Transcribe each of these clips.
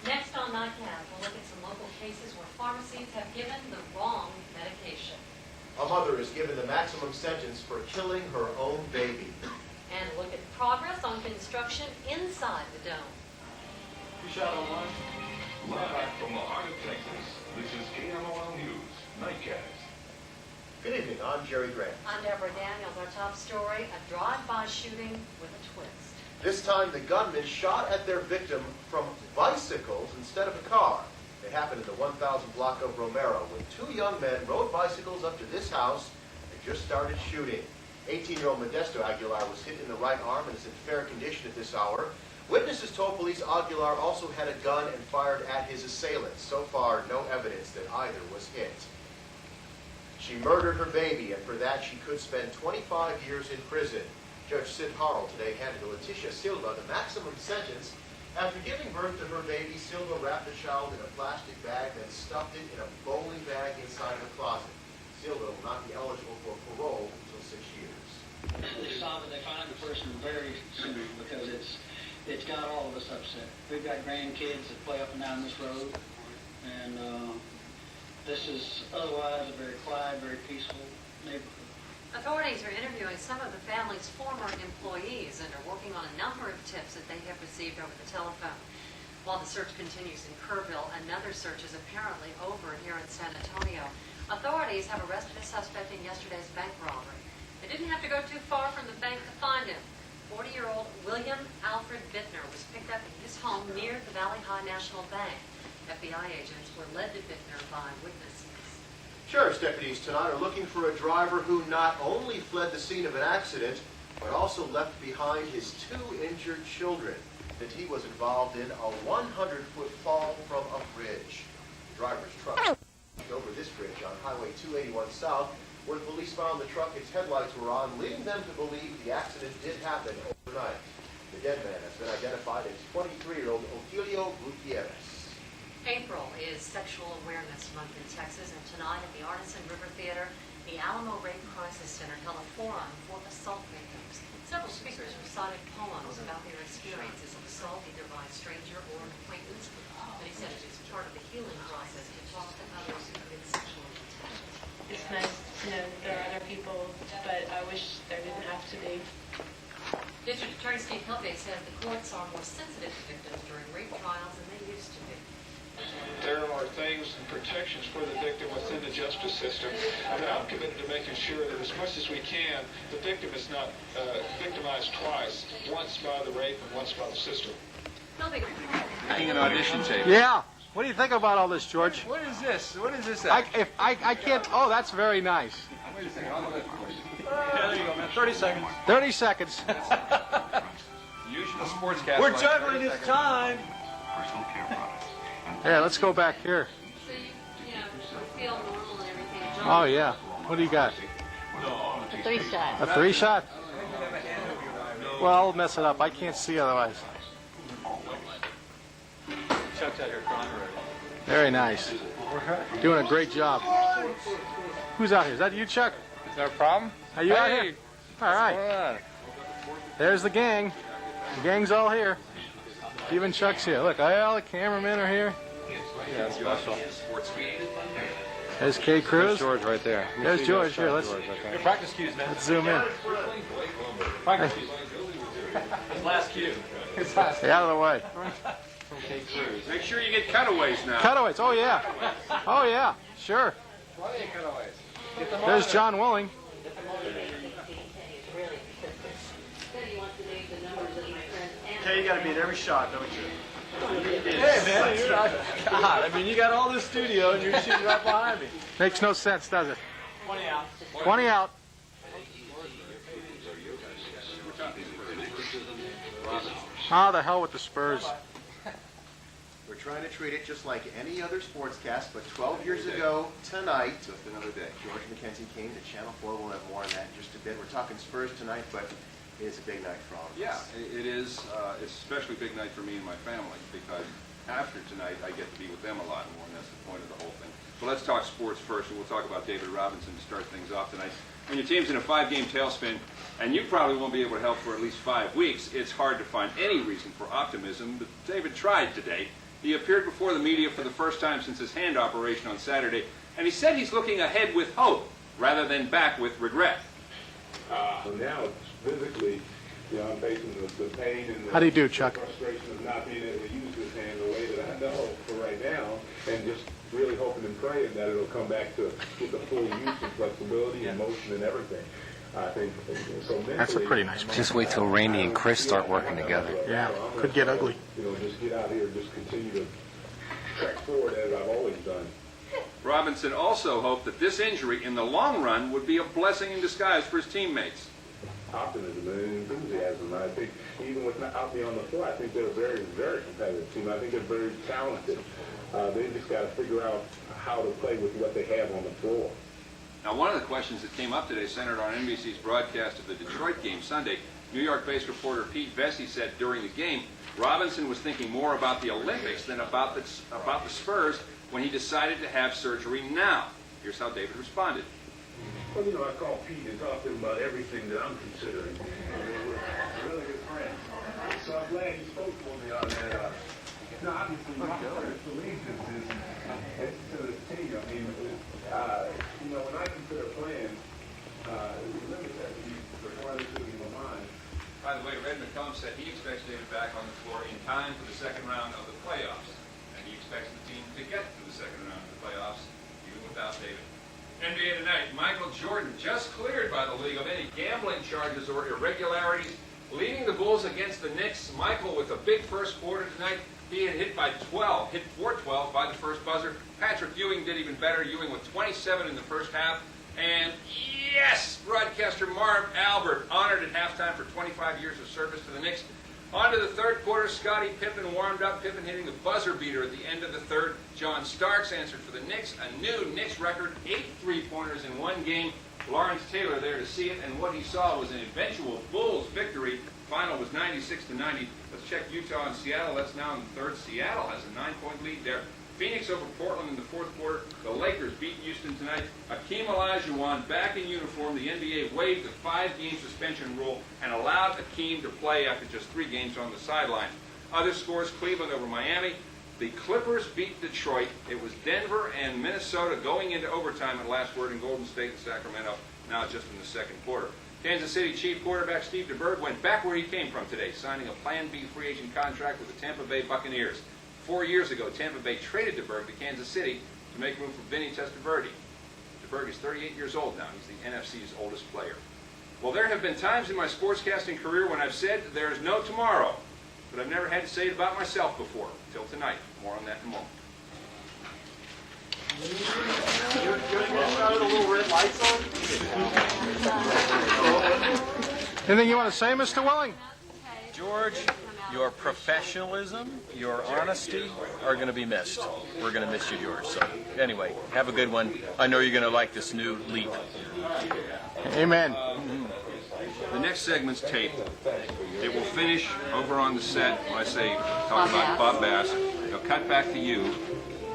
Next on Nightcap, we'll look at some local cases where pharmacies have given the wrong medication. A mother is given the maximum sentence for killing her own baby. And look at progress on construction inside the dome. You shot online? Live from the heart of Texas, this is KMOL News, Nightcast. Good evening, I'm Jerry Grant. I'm Deborah Daniels. Our top story, a drive-by shooting with a twist. This time the gunman shot at their victim from bicycles instead of a car. It happened in the 1000 block of Romero when two young men rode bicycles up to this house and just started shooting. 18-year-old Modesto Aguilar was hit in the right arm and is in fair condition at this hour. Witnesses told police Aguilar also had a gun and fired at his assailants. So far, no evidence that either was hit. She murdered her baby, and for that she could spend 25 years in prison. Judge Sid Harrell today handed Leticia Silva the maximum sentence. After giving birth to her baby, Silva wrapped the child in a plastic bag, then stuffed it in a bowling bag inside of a closet. Silva will not be eligible for parole until 6 years. They find the person very soon because it's got all of us upset. We've got grandkids that play up and down this road, and this is otherwise a very quiet, very peaceful neighborhood. Authorities are interviewing some of the family's former employees and are working on a number of tips that they have received over the telephone. While the search continues in Kerrville, another search is apparently over here in San Antonio. Authorities have arrested a suspect in yesterday's bank robbery. They didn't have to go too far from the bank to find him. 40-year-old William Alfred Bittner was picked up in his home near the Valley High National Bank. FBI agents were led to Bittner by witnesses. Sheriff's deputies tonight are looking for a driver who not only fled the scene of an accident, but also left behind his two injured children. That he was involved in a 100-foot fall from a bridge. The driver's truck over this bridge on Highway 281 South, where police found the truck its headlights were on, leading them to believe the accident did happen overnight. The dead man has been identified as 23-year-old Otilio Gutierrez. April is Sexual Awareness Month in Texas, and tonight at the Artisan River Theater, the Alamo Rape Crisis Center held a forum for assault victims. Several speakers recited poems about their experiences of assault, either by a stranger or an acquaintance. But he said it is part of the healing process to talk to others who have been sexually attacked. It's nice to know that there are other people, but I wish there didn't have to be. District Attorney Steve Helbig says the courts are more sensitive to victims during rape trials than they used to be. There are things and protections for the victim within the justice system, and I'm committed to making sure that as much as we can, the victim is not victimized twice, once by the rape and once by the system. Helbig. An audition tape. Yeah. What do you think about all this, George? What is this? What is this? I can't. Oh, that's very nice. Wait a second. I'll do it for you. Yeah, there you go, man. 30 seconds. 30 seconds. Usual sportscast. We're juggling this time. Personal care products. Yeah, let's go back here. So you feel normal and everything. John? Oh, yeah. What do you got? A 3-shot. A 3-shot? Well, I'll mess it up. I can't see otherwise. Chuck's out here crying already. Very nice. Doing a great job. Who's out here? Is that you, Chuck? Is there a problem? Are you out Hey. here? All right. What's There's the gang. The gang's all here. Even Chuck's here. Look, all the cameramen are here. Yeah, that's special. There's Kay Cruz. There's George right there. There's George. Here, let's Practice cues, man. zoom in. Practice cues. Last cue. Stay out of the way. Make sure you get cutaways now. Cutaways. Oh, yeah. Oh, yeah. Sure. Plenty of cutaways. There's John Willing. Okay, you got to be at every shot, don't you? Hey, man. God, I mean, you got all this studio and you're shooting right behind me. Makes no sense, does it? 20 out. 20 out. Ah, the hell with the Spurs. We're trying to treat it just like any other sportscast, but 12 years ago tonight, just another day, George McKenzie came to Channel 4. We'll have more on that in just a bit. We're talking Spurs tonight, but it is a big night for all of us. Yeah, it is. It's a especially big night for me and my family because after tonight I get to be with them a lot more, and that's the point of the whole thing. So let's talk sports first, and we'll talk about David Robinson to start things off tonight. when your team's in a 5-game tailspin, and you probably won't be able to help for at least 5 weeks, it's hard to find any reason for optimism, but David tried today. He appeared before the media for the first time since his hand operation on Saturday, and he said he's looking ahead with hope rather than back with regret. So now, physically, I'm facing the pain and the How do you do, Chuck? frustration of not being able to use this hand the way that I know for right now, and just really hoping and praying that it'll come back to get the full use and flexibility and motion and everything. I think so. Mentally, That's a pretty nice one. Just wait till Randy and Chris start working together. Yeah, could get ugly. Just get out here and just continue to track forward as I've always done. Robinson also hoped that this injury in the long run would be a blessing in disguise for his teammates. Optimism and enthusiasm. I think even with out there on the floor, I think they're a very, very competitive team. I think they're very talented. They just got to figure out how to play with what they have on the floor. Now, one of the questions that came up today centered on NBC's broadcast of the Detroit game Sunday. New York-based reporter Pete Vesey said during the game, Robinson was thinking more about the Olympics than about the Spurs when he decided to have surgery now. Here's how David responded. Well, I called Pete and talked to him about everything that I'm considering. We're really good friends. So I'm glad he spoke for me on that. No, obviously, my first belief is to the team. I mean, when I consider playing, the limits that the farthest in my mind. By the way, Red McCombs said he expects David back on the floor in time for the second round of the playoffs. And he expects the team to get to the second round of the playoffs, even without David. NBA tonight, Michael Jordan just cleared by the league of any gambling charges or irregularities, leading the Bulls against the Knicks. Michael with a big first quarter tonight. He had hit for 12 by the first buzzer. Patrick Ewing did even better. Ewing with 27 in the first half. And yes, broadcaster Marv Albert honored at halftime for 25 years of service to the Knicks. On to the third quarter, Scottie Pippen warmed up. Pippen hitting the buzzer beater at the end of the third. John Starks answered for the Knicks. A new Knicks record, 8 3-pointers in one game. Lawrence Taylor there to see it, and what he saw was an eventual Bulls victory. Final was 96-90. Let's check Utah and Seattle. That's now in the third. Seattle has a 9-point lead there. Phoenix over Portland in the fourth quarter. The Lakers beat Houston tonight. Hakeem Olajuwon back in uniform. The NBA waived the 5-game suspension rule and allowed Hakeem to play after just 3 games on the sideline. Other scores, Cleveland over Miami. The Clippers beat Detroit. It was Denver and Minnesota going into overtime at last word, in Golden State and Sacramento now just in the second quarter. Kansas City Chief quarterback Steve DeBerg went back where he came from today, signing a Plan B free agent contract with the Tampa Bay Buccaneers. 4 years ago, Tampa Bay traded DeBerg to Kansas City to make room for Vinny Testaverde. DeBerg is 38 years old now. He's the NFC's oldest player. Well, there have been times in my sportscasting career when I've said there is no tomorrow, but I've never had to say it about myself before, until tonight. More on that in a moment. Anything you want to say, Mr. Welling? George, your professionalism, your honesty are going to be missed. We're going to miss you, George. So anyway, have a good one. I know you're going to like this new leap. Amen. The next segment's taped. It will finish over on the set when I say, talk about Bob Bass. They'll cut back to you,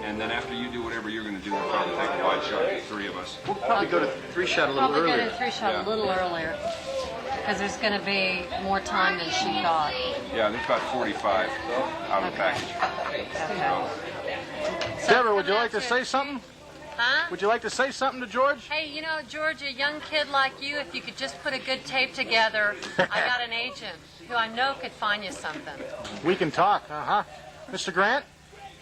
and then after you do whatever you're going to do, we'll probably take a wide shot of the 3 of us. We'll probably go to 3-shot a little Probably earlier. go to 3-shot a little earlier, because there's going to be more time than she thought. Yeah, there's about 45 out of the package. Okay. Deborah, would you like to say something? Huh? Would you like to say something to George? Hey, George, a young kid like you, if you could just put a good tape together, I got an agent who I know could find you something. We can talk, Mr. Grant?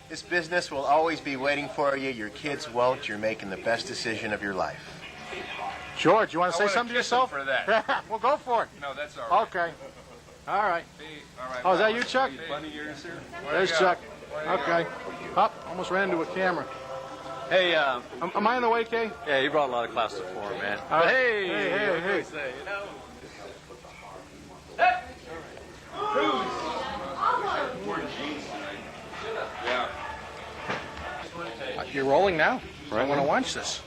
This business will always be waiting for you. Your kids won't. You're making the best decision of your life. George, you want to say I wanna something to kiss him yourself? for that. We'll go for it. No, that's all right. Okay. All right. All right. Oh, is that you, Chuck? Bunny ears here? There's Chuck. Okay. Up, almost ran into a camera. Hey, Am I in the way, Kay? yeah, you brought a lot of class to the forum, man. But hey. Yeah. You're rolling now. I want to watch this.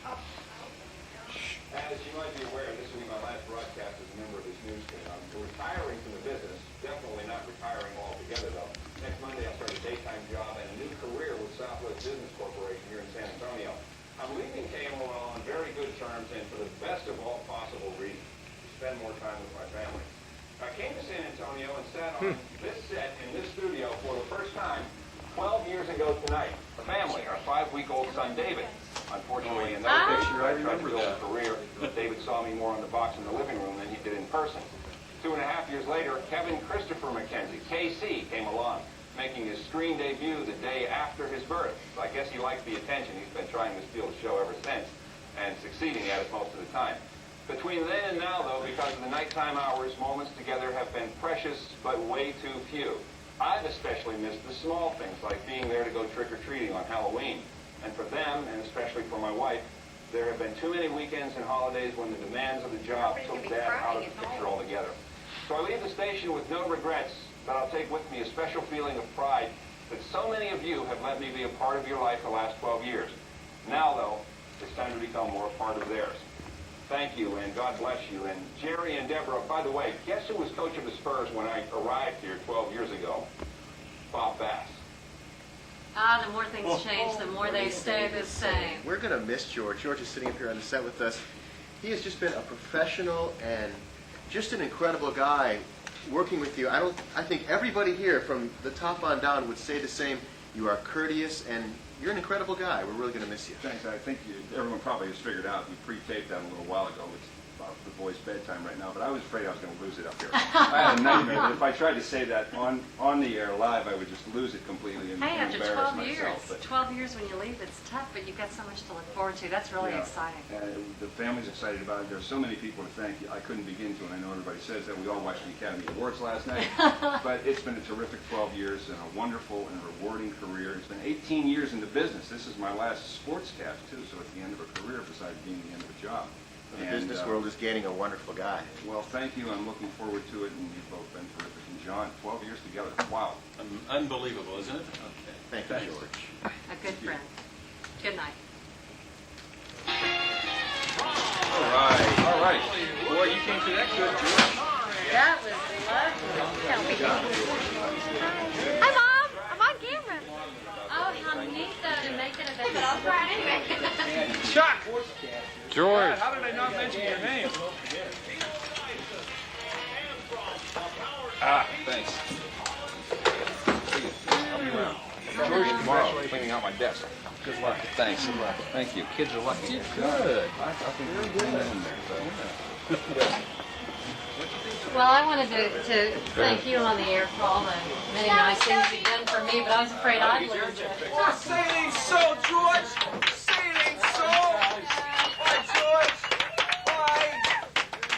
As you might be aware, this will be my last broadcast as a member of this news team. I'm retiring from the business, definitely not retiring altogether, though. Next Monday, I'll start a daytime job and a new career with Southwest Business Corporation here in San Antonio. I'm leaving KMOL on very good terms and for the best of all possible spend more time with my family. I came to San Antonio and sat on this set in this studio for the first time 12 years ago tonight. The family, our 5-week-old son David. Unfortunately, in that picture, I tried to build a career. David saw me more on the box in the living room than he did in person. 2.5 years later, Kevin Christopher McKenzie, KC, came along, making his screen debut the day after his birth. I guess he likes the attention. He's been trying to steal the show ever since, and succeeding at it most of the time. Between then and now, though, because of the nighttime hours, moments together have been precious, but way too few. I've especially missed the small things, like being there to go trick-or-treating on Halloween. And for them, and especially for my wife, there have been too many weekends and holidays when the demands of the job took that out of the picture altogether. So I leave the station with no regrets, but I'll take with me a special feeling of pride that so many of you have let me be a part of your life the last 12 years. Now, though, it's time to become more a part of theirs. Thank you, and God bless you. And Jerry and Deborah, by the way, guess who was coach of the Spurs when I arrived here 12 years ago? Bob Bass. The more things change, the more they stay the same. We're going to miss George. George is sitting up here on the set with us. He has just been a professional and just an incredible guy working with you. I think everybody here from the top on down would say the same. You are courteous and you're an incredible guy. We're really going to miss you. Thanks. I think everyone probably has figured out. We pre-taped that a little while ago. It's about the boys' bedtime right now, but I was afraid I was going to lose it up here. I had a nightmare that if I tried to say that on the air live, I would just lose it completely and Hey, after embarrass 12 years, myself. But 12 years when you leave, it's tough, but you've got so much to look forward to. That's really exciting. The family's excited about it. There's so many people to thank. I couldn't begin to, and I know everybody says that. We all watched the Academy Awards last night, but it's been a terrific 12 years and a wonderful and rewarding career. It's been 18 years in the business. This is my last sportscast, too, so it's the end of a career besides being the end of a job. The business world is gaining a wonderful guy. Well, thank you. I'm looking forward to it, and you've both been terrific. And John, 12 years together. Wow. Unbelievable, isn't it? Okay. Thank you, George. A good friend. Good night. All right. Boy, you came through that good, George. That was lovely. Hi, Mom. I'm on camera. Oh, how neat, though, to make it a bit. I'll try anyway. Chuck! George. God, how did I not mention your name? Thanks. George, tomorrow, cleaning out my desk. Good luck. Thanks. Good luck. Thank you. Kids are lucky. Good. I think we're getting in there. Well, I wanted to thank you on the air for all the many nice things you've done for me, but I was afraid I'd lose it. Oh, say it ain't so, George! Say it ain't so! Hi, George!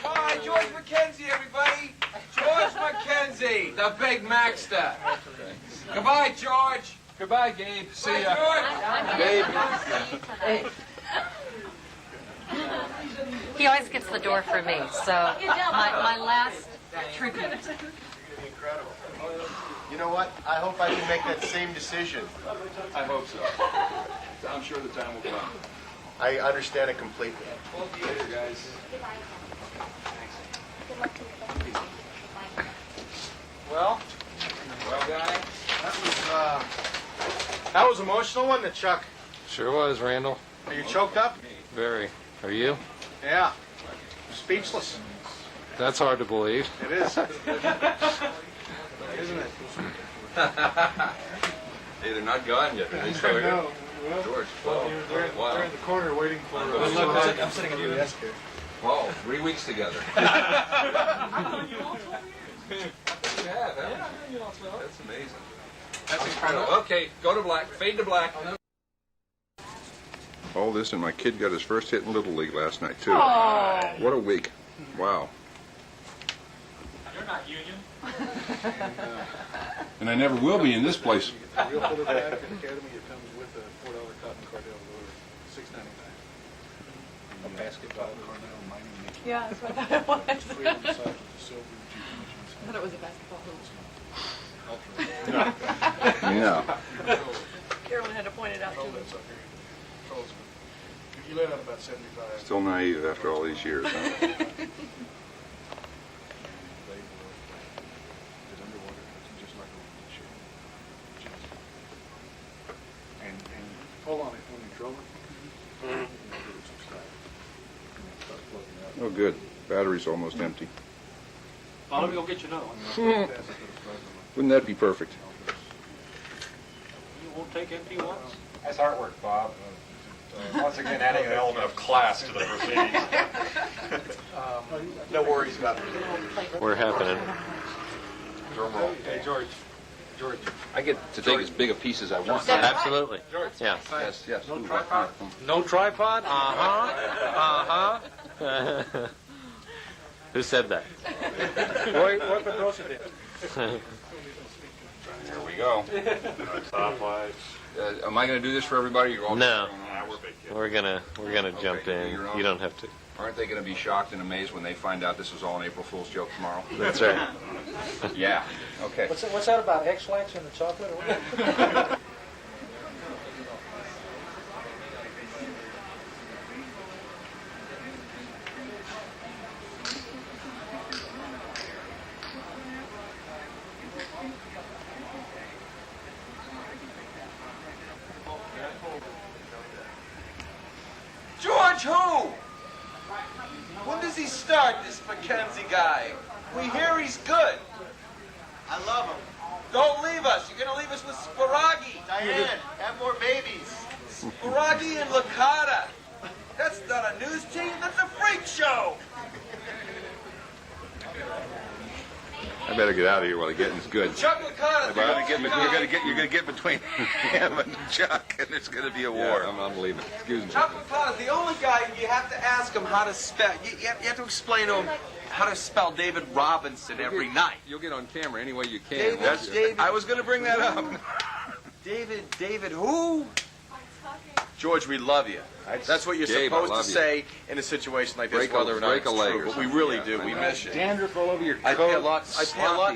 Hi, George McKenzie, everybody! George McKenzie, the big Maxter. Goodbye, George. Goodbye, Gabe. See ya. Gabe. He always gets the door for me, so my last tribute. Incredible. You know what? I hope I can make that same decision. I hope so. I'm sure the time will come. I understand it completely. Later, guys. Well, guy, that was emotional, wasn't it, Chuck? Sure was, Randall. Are you choked up? Very. Are you? Yeah. Speechless. That's hard to believe. It is. Isn't it? Hey, they're not gone yet. Are they still here? No. Well, George, we're in the corner waiting for I'm sitting at your desk here. Wow, 3 weeks together. That's amazing. That's incredible. Okay, go to black. Fade to black. All this, and my kid got his first hit in Little League last night, too. Aww. What a week. Wow. You're not union. And I never will be in this place. Real photographic academy, it comes with a $4 cotton Cardell lure, $6.99. A basketball Cardell mining. Yeah, that's what I thought it was. Three on the side with the silver I thought it was a basketball hoop. Yeah. Carolyn had to point it out to me. You let out about 75. Still naive after all these years, huh? And pull on it when you throw it. Oh, good. Battery's almost empty. Well, let me go get you another one. Wouldn't that be perfect? You won't take empty ones? That's artwork, Bob. Once again, adding an element of class to the proceedings. No worries about it. We're happening. Drum roll. Hey, George. I get to take as big a piece as I want. Absolutely. Yeah. Yes, yes. No Ooh, tripod? No tripod? Uh-huh. Who said that? What Pedrosa did. There we go. Top lights. Am I going to do this for everybody? You're all No. We're big kids. We're gonna jump Okay, in. you're on. You don't have to. Aren't they going to be shocked and amazed when they find out this was all an April Fool's joke tomorrow? That's right. Yeah. Okay. What's that about, X-Lax in the chocolate? Or what? George who? When does he start, this McKenzie guy? We hear he's good. I love him. Don't leave us. You're going to leave us with Sparagi. Diane, have more babies. Sparagi and Licata. That's not a news team. That's a freak show. I better get out of here while the getting's good. Chuck Licata. You're gonna get between him and Chuck, and there's gonna be a war. Yeah, I'm leaving. Excuse me. Chuck Licata's the only guy you have to ask him how to spell. You have to explain to him how to spell David Robinson every night. You'll get on camera any way you can. David, I was going to bring that up. David who? George, we love you. That's what you're Gabe, supposed I to love you. say in a situation like this, whether or not break it's a leg true. or But we something. really Yeah, do. I We know. miss you. Dandruff all over your I pay a lot.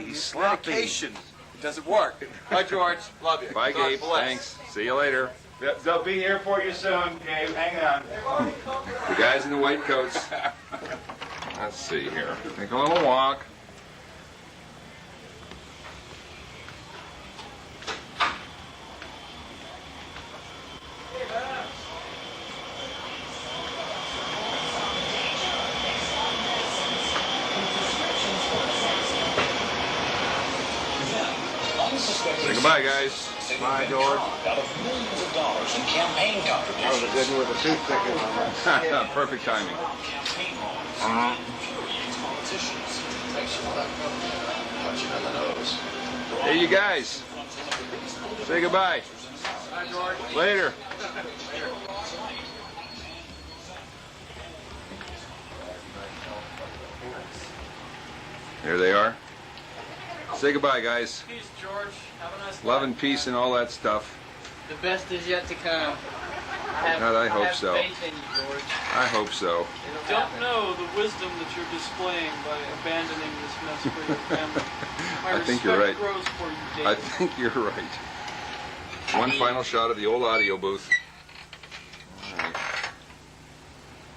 He's sloppy. Medication. It doesn't work. Bye, George. Love you. Bye, God Gabe. bless. Thanks. See you later. They'll be here for you soon, Gabe. Hang on. The guys in the white coats. Let's see here. Take a little walk. Say goodbye, guys. Bye, George. Out of millions of dollars in campaign contributions. I was with a toothpick in my mouth. Perfect timing. Campaign loans. Infuriates politicians. Makes you want to punch him in the nose. Hey, you guys. Say goodbye. Bye, George. Later. There they are. Say goodbye, guys. Peace, George. Have a nice Love and peace and all that stuff. The best is yet to come. God, I hope so. Have faith in you, George. I hope so. Don't know the wisdom that you're displaying by abandoning this mess for your family. My I think you're right. respect grows for you, David. I think you're right. One final shot of the old audio booth. All right.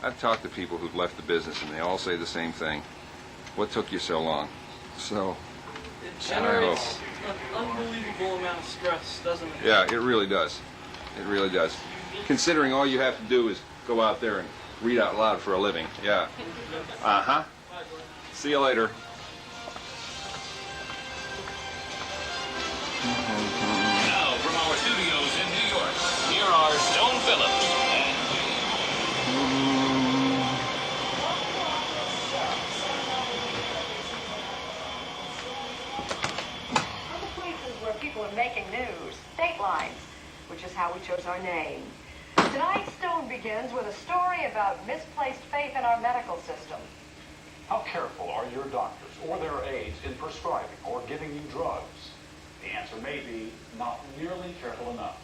I've talked to people who've left the business, and they all say the same thing. What took you so long? So, It generates an unbelievable amount of stress, doesn't it? yeah, it really does. It really does. Considering all you have to do is go out there and read out loud for a living. Yeah. Uh-huh. See you later. Now, from our studios in New York, here are Stone Phillips and Other places where people are making news, Datelines, which is how we chose our name. Tonight's Stone begins with a story about misplaced faith in our medical system. How careful are your doctors or their aides in prescribing or giving you drugs? The answer may be not nearly careful enough.